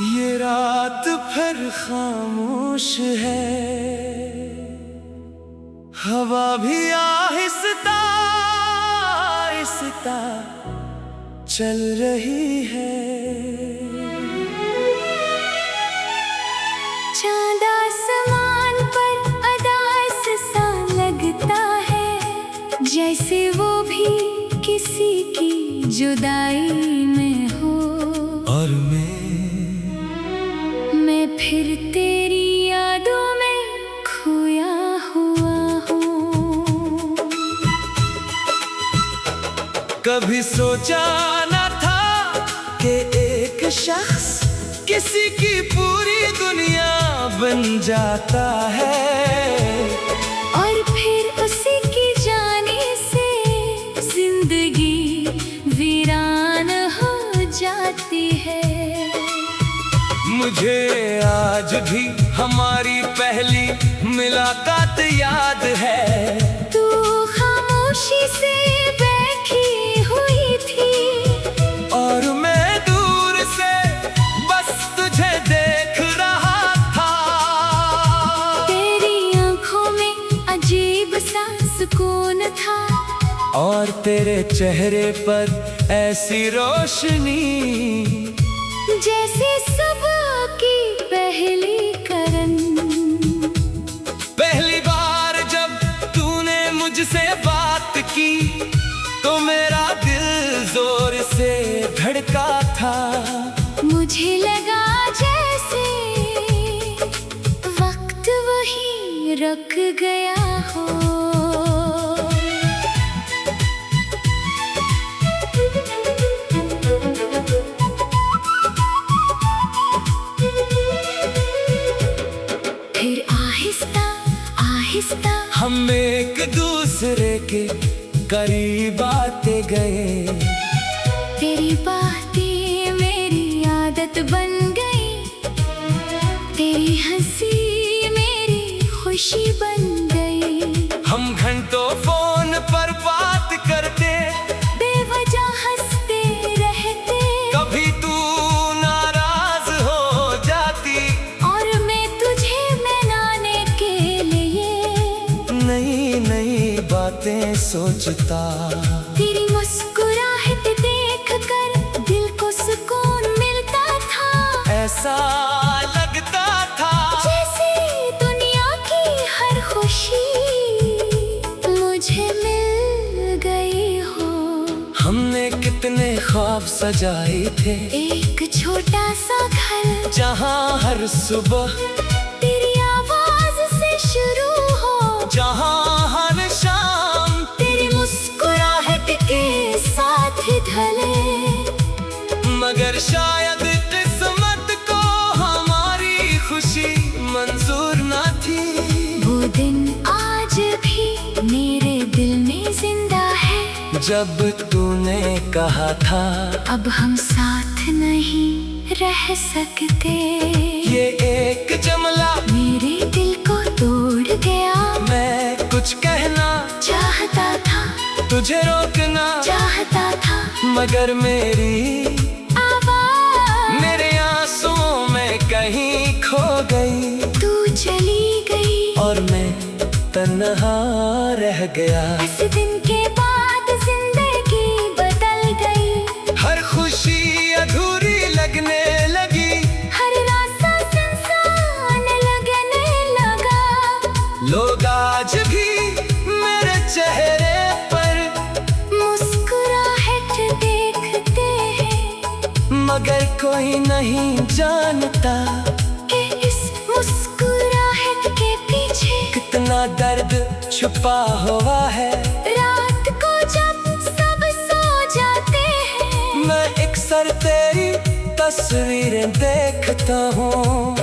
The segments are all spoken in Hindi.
ये रात फिर खामोश है, हवा भी आहिस्ता आहिस्ता चल रही है। चांद आसमान पर अदास सा लगता है, जैसे वो भी किसी की जुदाई में हो। और मैं फिर तेरी यादों में खोया हुआ हूँ। कभी सोचा न था कि एक शख्स किसी की पूरी दुनिया बन जाता है, और फिर उसी की जाने से जिंदगी वीरान हो जाती है। मुझे आज भी हमारी पहली मुलाकात याद है। तू खामोशी से बैठी हुई थी और मैं दूर से बस तुझे देख रहा था। तेरी आंखों में अजीब सा सुकून था, और तेरे चेहरे पर ऐसी रोशनी जैसे सुबह की पहली करन। पहली बार जब तूने मुझसे बात की तो मेरा दिल जोर से धड़का था। मुझे लगा जैसे वक्त वहीं रुक गया हो। फिर आहिस्ता आहिस्ता हम एक दूसरे के करीब आते गए। तेरी बातें मेरी आदत बन गई, तेरी हंसी मेरी खुशी बन गई। हम घंटों फोन पर बात करते, बेवजह हंसते रहते। कभी तू नाराज हो जाती और मैं तुझे मनाने के लिए नई नई बातें सोचता। तेरी मुस्कुराहट देख कर दिल को सुकून मिलता था। ऐसा लगता था जैसे दुनिया की हर खुशी मुझे मिल गई हो। हमने कितने ख्वाब सजाए थे, एक छोटा सा घर जहाँ हर सुबह तेरी आवाज से शुरू हो, जहाँ हर शाम तेरी मुस्कुराहट के साथ ढले। मगर शायद किस्मत को हमारी खुशी मंजूर न थी। वो दिन आज भी मेरे दिल में जिंदा है, जब तूने कहा था अब हम साथ नहीं रह सकते। ये एक जुमला मेरे दिल को तोड़ गया। मैं कुछ कहना चाहता था, तुझे रोकना चाहता था, मगर मेरी आवाज मेरे आंसुओं में कहीं खो गई। तू चली गई और मैं तन्हा रह गया। इस दिन के बाद जिंदगी बदल गई। हर खुशी अधूरी लगने लगी, हर रास्ता सुनसान लगने लगा। लोग आज भी मेरे चेहरे पर मुस्कुराहट देखते हैं, मगर कोई नहीं जानता कि इस मुस्कुराहट के पीछे कितना दर्द छुपा हुआ है। रात को जब सब सो जाते हैं, मैं अक्सर तेरी तस्वीरें देखता हूँ,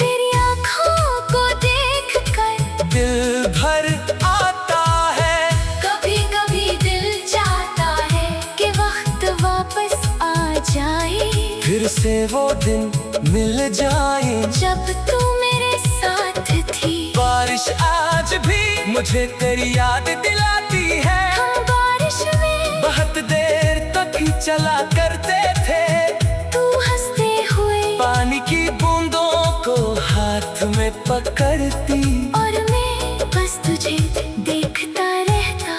तेरी आँखों को देखकर दिल भर आता है। कभी कभी दिल चाहता है कि वक्त वापस आ जाए, फिर से वो दिन मिल जाए जब तू मेरे साथ थी। बारिश आज भी मुझे तेरी याद दिलाती है। हम बारिश में बहुत देर तक चला करते थे, तू हंसते हुए पानी करती, और मैं बस तुझे देखता रहता।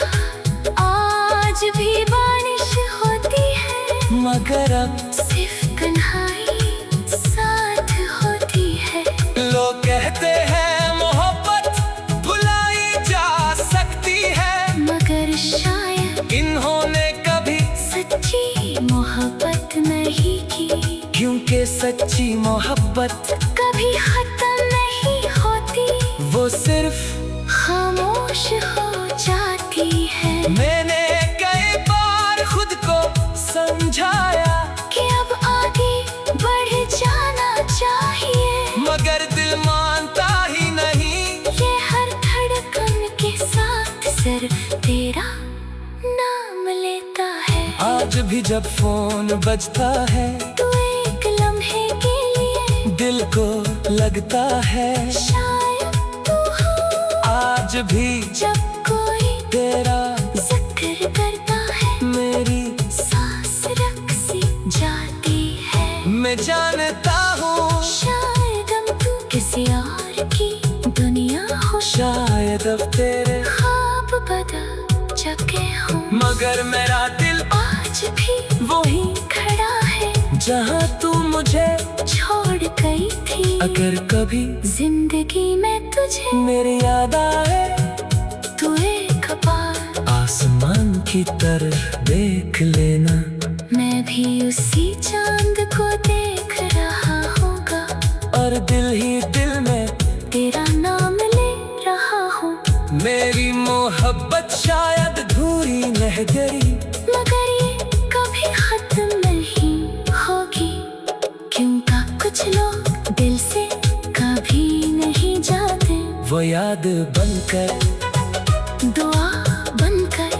आज भी बारिश होती है, मगर अब सिर्फ तन्हाई साथ होती है। लोग कहते हैं मोहब्बत भुलाई जा सकती है, मगर शायद इन्होंने कभी, सच्ची मोहब्बत नहीं की। क्योंकि सच्ची मोहब्बत कभी खत्म नहीं होती, वो सिर्फ खामोश हो जाती है। मैंने कई बार खुद को समझाया, कि अब आगे बढ़ जाना चाहिए, मगर दिल मानता ही नहीं। ये हर धड़कन के साथ सर तेरा नाम लेता है। आज भी जब फोन बजता है, तू एक लम्हे के लिए दिल को लगता है। शायद तू हो, आज भी जब कोई तेरा जिक्र करता है, मेरी, सांस रख सी जाती है। मैं जानता हूँ शायद अब तू किसी और की दुनिया हो, शायद अब तेरे, ख्वाब बदल चुके हूँ, मगर मेरा दिल आज भी वही खड़ा है जहाँ तू मुझे छोड़ गई थी। अगर कभी जिंदगी में तुझे मेरी याद आए, तू एक बार आसमान की तरफ देख लेना। मैं भी उसी चांद को देख रहा होगा, और दिल ही दिल में तेरा नाम ले रहा हूँ। मेरी मोहब्बत शायद अधूरी रह गई, मगर ये कभी खत्म नहीं होगी, क्योंकि कुछ लोग दिल से कभी नहीं जाते। वो याद बनकर, दुआ बनकर,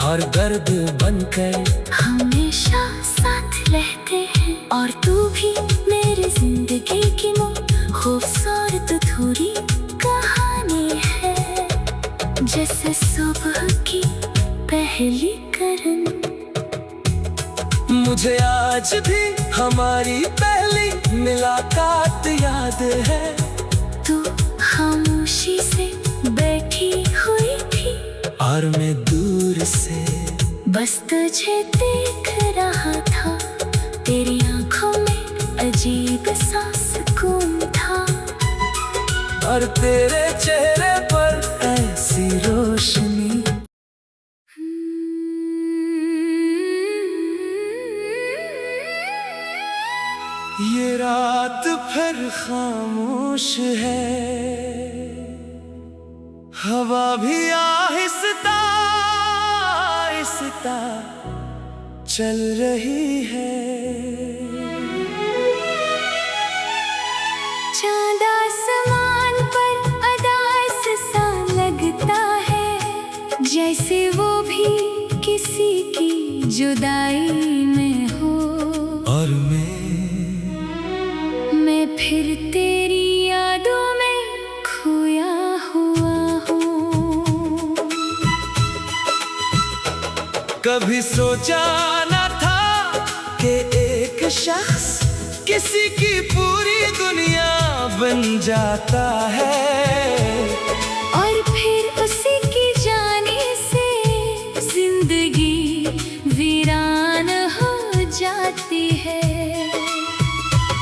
और दर्द बनकर हमेशा साथ रहते हैं। और तू भी मेरी जिंदगी की खूबसूरत अधूरी कहानी है, जैसे सुबह की पहली किरण। मुझे आज भी हमारी पहली मुलाकात याद है। तू खामोशी से बैठी हुई थी, और मैं दूर से बस तुझे देख रहा था। तेरी आंखों में अजीब सा सुकून था, और तेरे चेहरे पर ऐसी रोशनी। ये रात फिर खामोश है, हवा भी आहिस्ता आहिस्ता चल रही है। चांद आसमान पर अदास सा लगता है, जैसे वो भी किसी की जुदाई में हो। और मैं फिर तेरी यादों में खोया हुआ हूँ। कभी सोचा न था कि एक शख्स किसी की पूरी दुनिया बन जाता है, और फिर उसी की जाने से जिंदगी वीरान हो जाती है।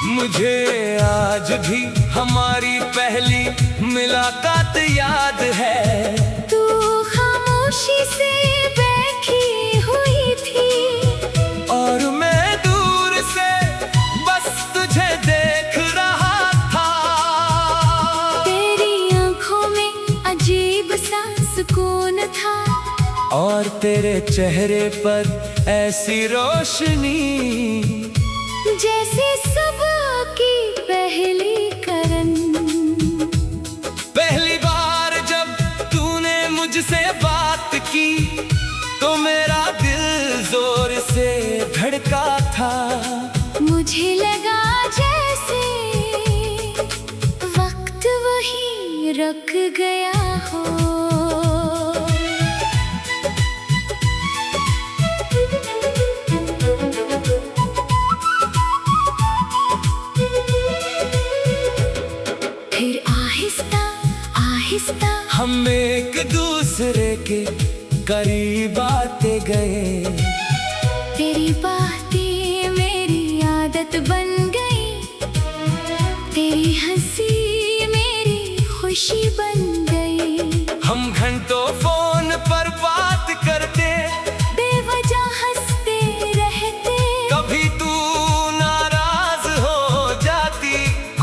मुझे आज भी हमारी पहली मुलाकात याद है। तू खामोशी से बैठी हुई थी, और मैं दूर से बस तुझे देख रहा था। तेरी आंखों में अजीब सा सुकून था, और तेरे चेहरे पर ऐसी रोशनी, जैसे सुबह की पहली किरण। पहली बार जब तूने मुझसे बात की, तो मेरा दिल जोर से धड़का था। मुझे लगा जैसे वक्त वही रुक गया हो। हम एक दूसरे के करीब आते गए। तेरी बातें मेरी आदत बन गई, तेरी हंसी मेरी खुशी बन गई। हम घंटों फोन पर बात करते, बेवजह हंसते रहते, कभी तू नाराज हो जाती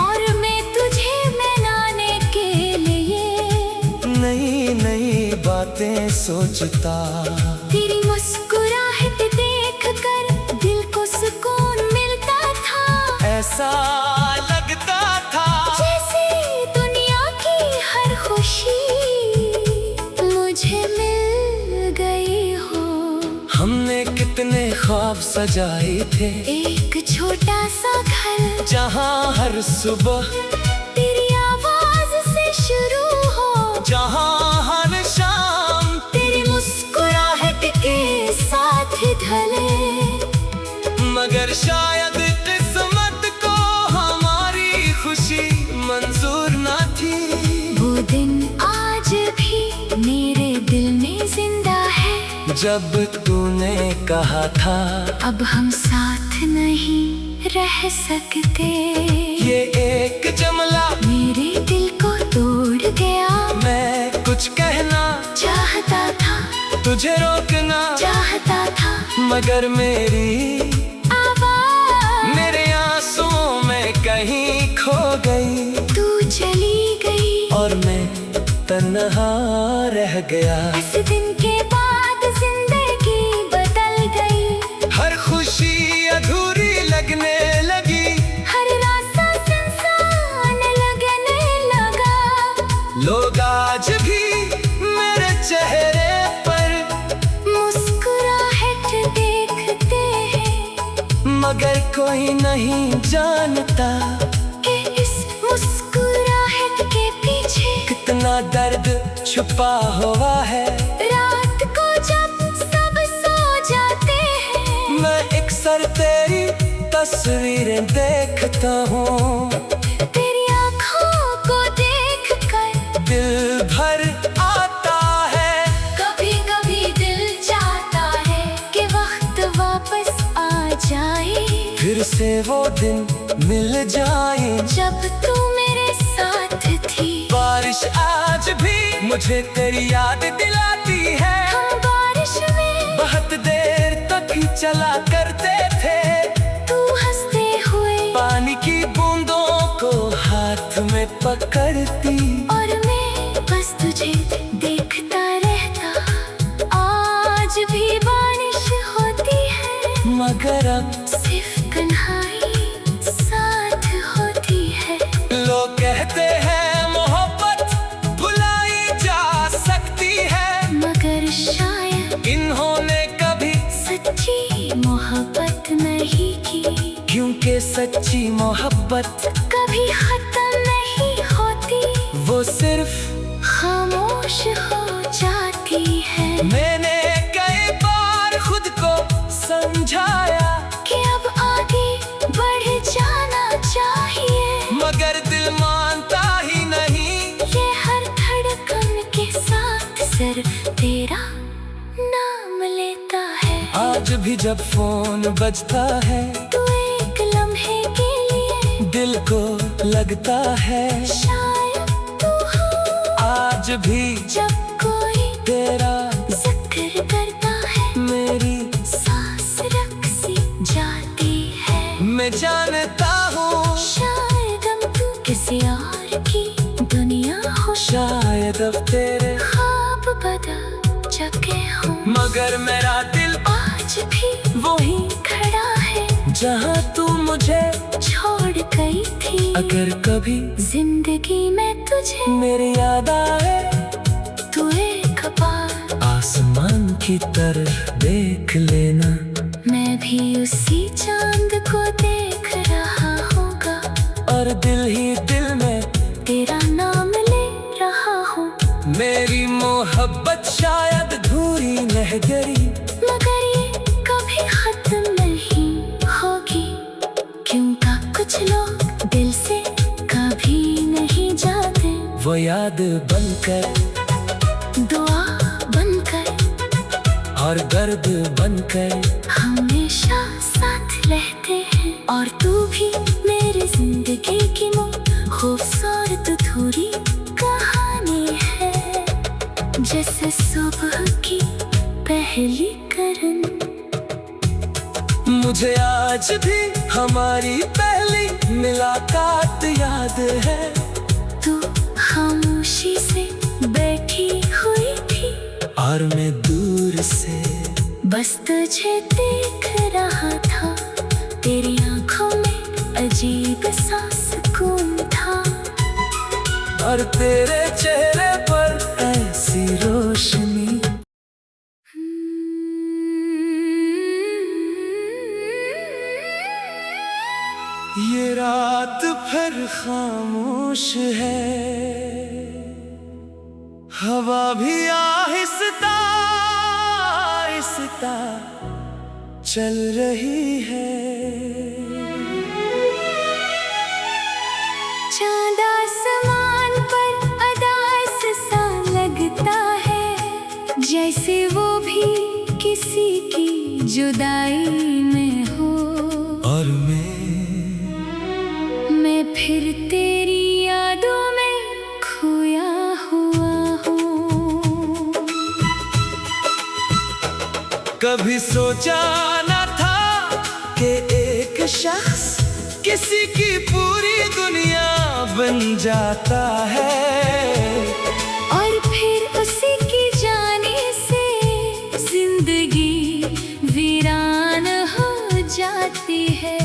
और मैं तुझे मनाने के लिए नई नई बातें सोचता। तेरी मुस्कुराहट देख कर दिल को सुकून मिलता था। ऐसा लगता था जैसे दुनिया की हर खुशी मुझे मिल गई हो। हमने कितने ख्वाब सजाए थे, एक छोटा सा घर जहाँ हर सुबह तेरी आवाज से शुरू हो, जहाँ हर शाम तेरी मुस्कुराहट के साथ ढले। मगर शायद किस्मत को हमारी खुशी मंजूर ना थी। वो दिन आज भी मेरे दिल में जिंदा है, जब तूने कहा था अब हम साथ नहीं रह सकते। ये एक जुमला मेरे दिल को तोड़ गया। मैं कुछ कहना चाहता था, तुझे रोकना चाहता था, मगर मेरी आवाज मेरे आंसुओं में कहीं खो गई। तू चली गई और मैं तन्हा रह गया। इस दिन के बाद जिंदगी बदल गई। हर खुशी अधूरी लगने लगी, हर रास्ता सुनसान लगने लगा। लोग आज भी मेरे चेहरे पर मुस्कुराहट देखते हैं, मगर कोई नहीं जानता कि इस मुस्कुराहट के पीछे कितना दर्द छुपा हुआ है। रात को जब सब सो जाते हैं, मैं अक्सर तेरी तस्वीरें देखता हूँ, तेरी आँखों को देखकर दिल भर आता है। कभी कभी दिल चाहता है कि वक्त वापस आ जाए, फिर से वो दिन मिल जाए जब तू मेरे साथ थी। बारिश आज भी मुझे तेरी याद दिलाती है। हम बारिश में बहुत देर तक ही चला करते थे, तू हंसते हुए पानी की बूंदों को हाथ में पकड़ती, और मैं बस तुझे देखता रहता। आज भी बारिश होती है, मगर अब सिर्फ कन्हाई साथ होती है। लोग कहते हैं मोहब्बत भुलाई जा सकती है, मगर शायद इन्होंने कभी सच्ची मोहब्बत नहीं की, क्योंकि सच्ची मोहब्बत कभी खत्म नहीं होती, वो सिर्फ खामोश हो जाती है। मैंने कई बार खुद को समझाया, कि अब आगे बढ़ जाना चाहिए, मगर दिल मानता ही नहीं। ये हर धड़कन के साथ सिर्फ तेरा नाम लेता है। आज भी जब फोन बजता है, तू एक लम्हे के लिए दिल को लगता है शायद तू हो। आज भी जब कोई तेरा जिक्र करता है, मेरी सांस रक सी जाती है। मैं जानता हूँ शायद अब तू किसी और की दुनिया हो, शायद अब तेरे, ख्वाब बदल चुके हो, मगर मेरा दिल आज भी वही खड़ा है जहाँ तू मुझे छोड़ गई थी। अगर कभी जिंदगी में तुझे मेरी याद आए, तू एक बार आसमान की तरफ देख लेना, मैं भी उसी चांद को देख रहा होगा, और दिल ही दिल में तेरा नाम ले रहा हूँ। मेरी मोहब्बत शायद धूरी रह गई, मगर ये कभी खत्म नहीं होगी, क्योंकि कुछ लोग दिल से कभी नहीं जाते। वो याद बनकर और दर्द बनकर हमेशा साथ रहते हैं। और तू भी मेरी जिंदगी की खूबसूरत अधूरी कहानी है, जैसे सुबह की पहली किरण। मुझे आज भी हमारी पहली मुलाकात याद है। तू खामोशी से बैठी हुई थी और मैं दूर से बस तुझे देख रहा था। तेरी आंखों में अजीब सा सुकून था और तेरे चेहरे पर ऐसी रोशनी। ये रात फिर खामोश है, हवा भी आहिस्ता आहिस्ता चल रही है। चांद आसमान पर अदास सा लगता है, जैसे वो भी किसी की जुदाई में हो। और मैं फिर तेरी यादों में खोया हुआ हूँ। कभी सोचा न था कि एक शख्स किसी की पूरी दुनिया बन जाता है, और फिर उसी की जाने से जिंदगी वीरान हो जाती है।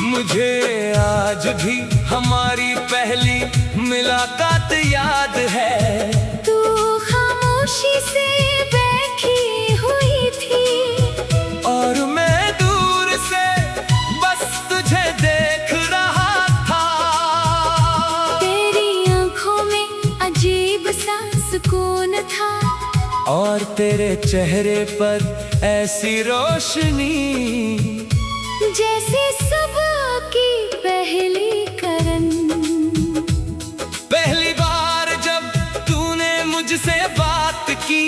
मुझे आज भी हमारी पहली मुलाकात याद है। तू खामोशी से बैठी हुई थी और मैं दूर से बस तुझे देख रहा था। तेरी आंखों में अजीब सा सुकून था और तेरे चेहरे पर ऐसी रोशनी, जैसे सुबह की पहली किरण। पहली बार जब तूने मुझसे बात की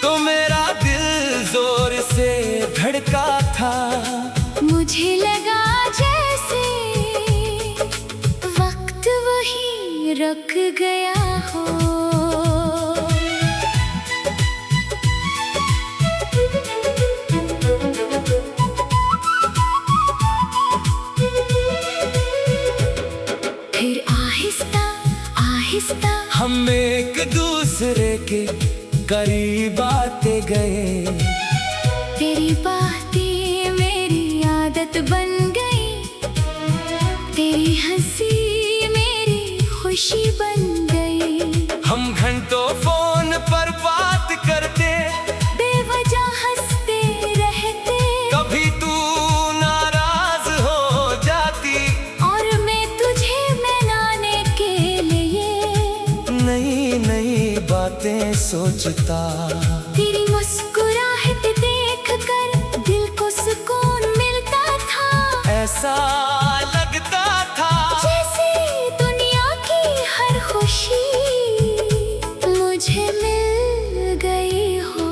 तो मेरा दिल जोर से धड़का था। मुझे लगा जैसे वक्त वहीं रुक गया हो। फिर आहिस्ता आहिस्ता हम एक दूसरे के करीब आते गए। तेरी बातें मेरी आदत बन गई, तेरी हंसी मेरी खुशी बन गई। हम घंटों फोन पर बात करते, बेवजह हंसते रहते। कभी तू नाराज हो जाती और मैं तुझे मनाने के लिए नई नई बातें सोचता। तेरी मुस्कुराहट देख कर दिल को सुकून मिलता था। ऐसा लगता था जैसे दुनिया की हर खुशी मुझे मिल गई हो।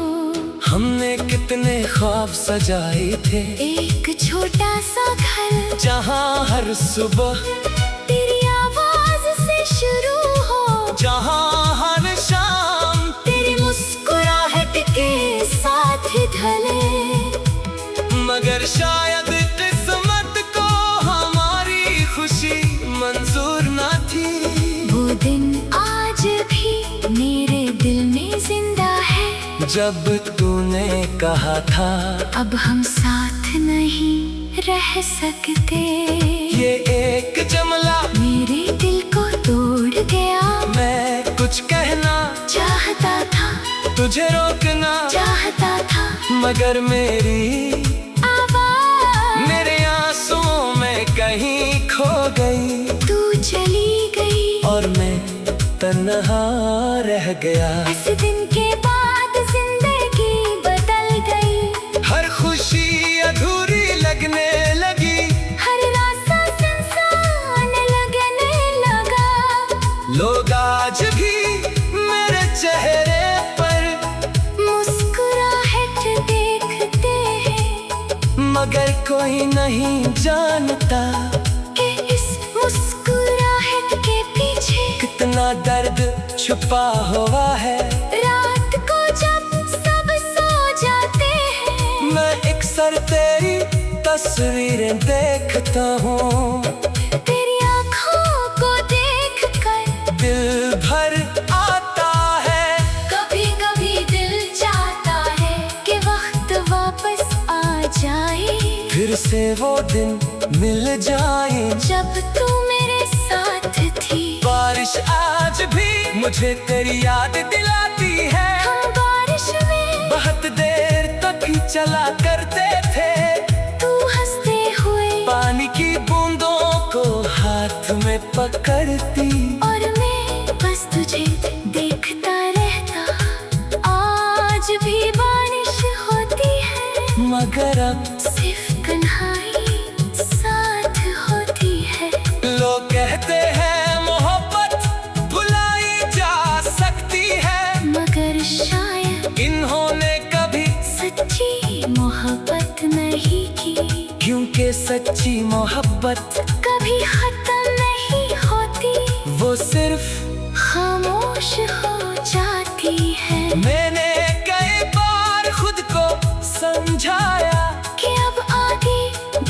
हमने कितने ख्वाब सजाए थे, एक छोटा सा घर जहाँ हर सुबह तेरी आवाज से शुरू हो, जहाँ हर शाम तेरी मुस्कुराहट के साथ ढले। मगर शायद किस्मत को हमारी खुशी मंजूर न थी। वो दिन आज भी मेरे दिल में जिंदा है, जब तूने कहा था अब हम साथ नहीं रह सकते। ये एक जुमला मेरे दिल को तोड़ गया। मैं कुछ कहना चाहता था, तुझे रोकना चाहता था, मगर मेरी आवाज मेरे आंसुओं में कहीं खो गई। तू चली गई और मैं तन्हा रह गया। इस दिन के बाद जिंदगी बदल गई। हर खुशी अधूरी लगने लगी, हर रास्ता सुनसान लगने लगा। लोग आज भी मेरे चेहरे पर मुस्कुराते मगर कोई नहीं जानता कि इस मुस्कुराहट के पीछे कितना दर्द छुपा हुआ है। रात को जब सब सो जाते हैं, मैं अक्सर तेरी तस्वीरें देखता हूँ, तेरी आँखों को देखकर दिल भर आता है। कभी कभी दिल चाहता है कि वक्त वापस आ जाए, फिर से वो दिन मिल जाए जब तू मेरे साथ थी। बारिश आज भी मुझे तेरी याद दिलाती है। हम बारिश में बहुत देर तक ही चला करते थे, तू हंसते हुए पानी की बूंदों को हाथ में पकड़ती, और मैं बस तुझे देखता रहता। आज भी बारिश होती है, मगर अब सिर्फ कन्हाई साथ होती है। लोग कहते हैं मोहब्बत भुलाई जा सकती है, मगर शायद इन्होंने कभी सच्ची मोहब्बत नहीं की, क्योंकि सच्ची मोहब्बत कभी खत्म नहीं होती, वो सिर्फ खामोश हो जाती है। मैंने कई बार खुद को समझाया, कि अब आगे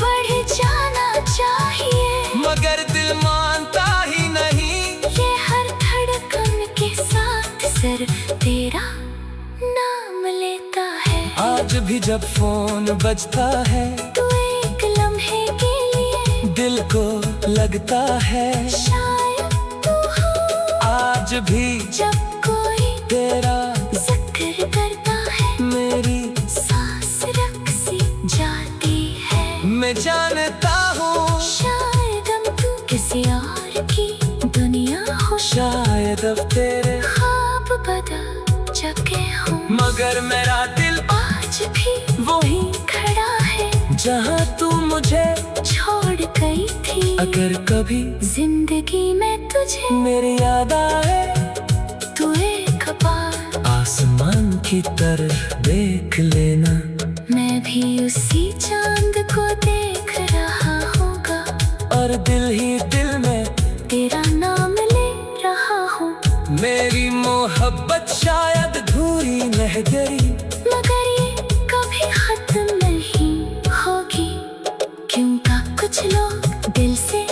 बढ़ जाना चाहिए, मगर दिल मानता ही नहीं। ये हर धड़कन के साथ सर तेरा नाम लेता है। आज भी जब फोन बजता है, तू एक लम्हे के लिए दिल को लगता है। शायद तू हो, आज भी जब कोई तेरा जिक्र करता है, मेरी सांस रक सी जाती है। मैं जानता हूँ शायद अब तू किसी और की दुनिया हो, शायद अब तेरे, ख्वाब बदल चुके हो, मगर मेरा दिल आज भी वही खड़ा है जहाँ तू मुझे छोड़ गई थी। अगर कभी जिंदगी में तुझे मेरी याद आए, तू एक बार आसमान की तरफ देख लेना, मैं भी उसी चांद को देख रहा होगा, और दिल ही दिल में तेरा नाम ले रहा हूँ। मेरी मोहब्बत शायद अधूरी रह गई, मगर ये कभी खत्म नहीं होगी, क्योंकि कुछ लोग दिल से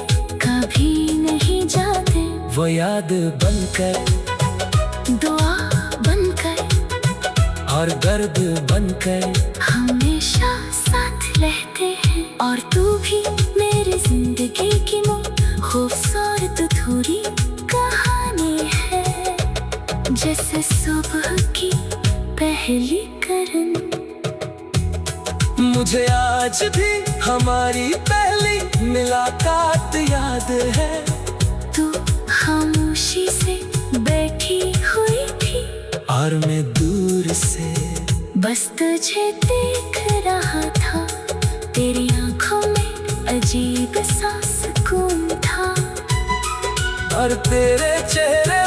कभी नहीं जाते। वो याद बनकर, दुआ बनकर और दर्द बनकर हमेशा साथ रहते हैं। और तू भी मेरी जिंदगी की खूबसूरत अधूरी कहानी है, जैसे सुबह की पहली किरण। मुझे आज भी हमारी पहली मुलाकात याद है। तू खामोशी से बैठी हुई थी, और मैं दूर से बस तुझे देख रहा था। तेरी आंखों में अजीब सा सुकून था, और तेरे चेहरे